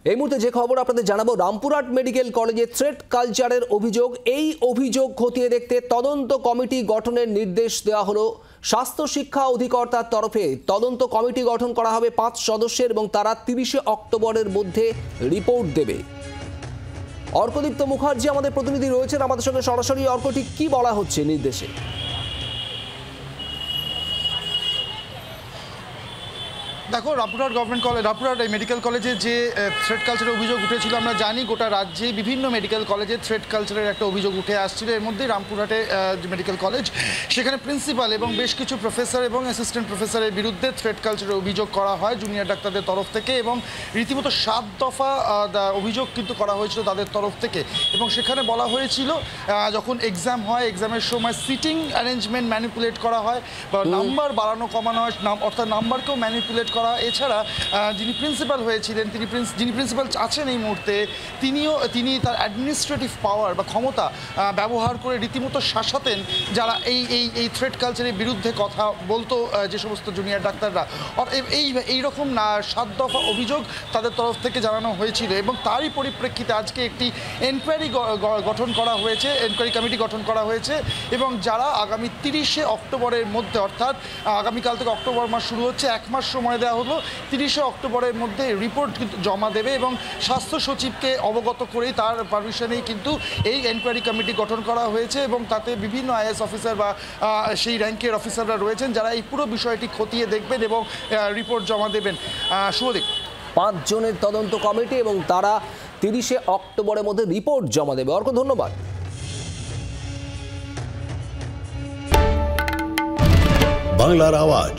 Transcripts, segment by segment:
এই মুহূর্তে যে খবর আপনাদের জানাবো, রামপুরহাট মেডিকেল কলেজে থ্রেট কালচারের অভিযোগ। এই অভিযোগ খতিয়ে দেখতে তদন্ত কমিটি গঠনের নির্দেশ দেওয়া হলো স্বাস্থ্য শিক্ষা অধিকর্তার তরফে। তদন্ত কমিটি গঠন করা হবে 5 সদস্যের এবং তারা 30শে অক্টোবরের মধ্যে রিপোর্ট দেবে। অর্কদীপ্ত মুখার্জি আমাদের প্রতিনিধি রয়েছেন আমাদের সঙ্গে সরাসরি। অর্ক, ঠিক কি বলা হচ্ছে নির্দেশে? দেখো, Rampurhat government college, Rampurhat medical কলেজে যে থ্রেট কালচারের অভিযোগ উঠেছিল, আমরা জানি গোটা রাজ্যে বিভিন্ন মেডিকেল কলেজে থ্রেট কালচারের একটা অভিযোগ উঠে আসছিল। এর মধ্যেই রামপুরহাটে মেডিকেল কলেজ, সেখানে প্রিন্সিপাল এবং বেশ কিছু প্রফেসর এবং অ্যাসিস্ট্যান্ট প্রফেসরের বিরুদ্ধে থ্রেট কালচারের অভিযোগ করা হয় জুনিয়র ডাক্তারদের তরফ থেকে, এবং রীতিমতো 7 দফা অভিযোগ কিন্তু করা হয়েছিল তাদের তরফ থেকে। এবং সেখানে বলা হয়েছিল যখন এক্সাম হয়, এক্সামের সময় সিটিং অ্যারেঞ্জমেন্ট ম্যানিপুলেট করা হয় বা নাম্বার বাড়ানো কমানো হয়, অর্থাৎ নাম্বারকেও ম্যানিপুলেট করা। এছাড়া যিনি প্রিন্সিপাল হয়েছিলেন, যিনি প্রিন্সিপাল আছেন এই মুহূর্তে, তিনি তার অ্যাডমিনিস্ট্রেটিভ পাওয়ার বা ক্ষমতা ব্যবহার করে রীতিমতো শাসাতেন যারা এই থ্রেট কালচারের বিরুদ্ধে কথা বলতো, যে সমস্ত জুনিয়র ডাক্তাররা। এইরকম 7 দফা অভিযোগ তাদের তরফ থেকে জানানো হয়েছিল, এবং তারই পরিপ্রেক্ষিতে আজকে একটি এনকোয়ারি গঠন করা হয়েছে, এনকোয়ারি কমিটি গঠন করা হয়েছে, এবং যারা আগামী 30শে অক্টোবরের মধ্যে, অর্থাৎ আগামীকাল থেকে অক্টোবর মাস শুরু হচ্ছে, 1 মাস সময় দেওয়া হলো, 30শে অক্টোবরের মধ্যে রিপোর্ট কিন্তু জমা দেবে। এবং স্বাস্থ্য সচিবকে অবগত করেই, তার পারমিশনেই কিন্তু এই এনকোয়ারি কমিটি গঠন করা হয়েছে, এবং তাতে বিভিন্ন আইএএস অফিসার বা সেই র্যাঙ্কের অফিসাররা রয়েছেন যারা এই পুরো বিষয়টি খতিয়ে দেখবেন এবং রিপোর্ট জমা দেবেন। শুভদীপ, 5 জনের তদন্ত কমিটি এবং তারা 30শে অক্টোবরের মধ্যে রিপোর্ট জমা দেবে। অর্ক, ধন্যবাদ। বাংলার আওয়াজ,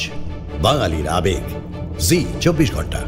বাঙালির আবেগ, জি 24 ঘন্টা।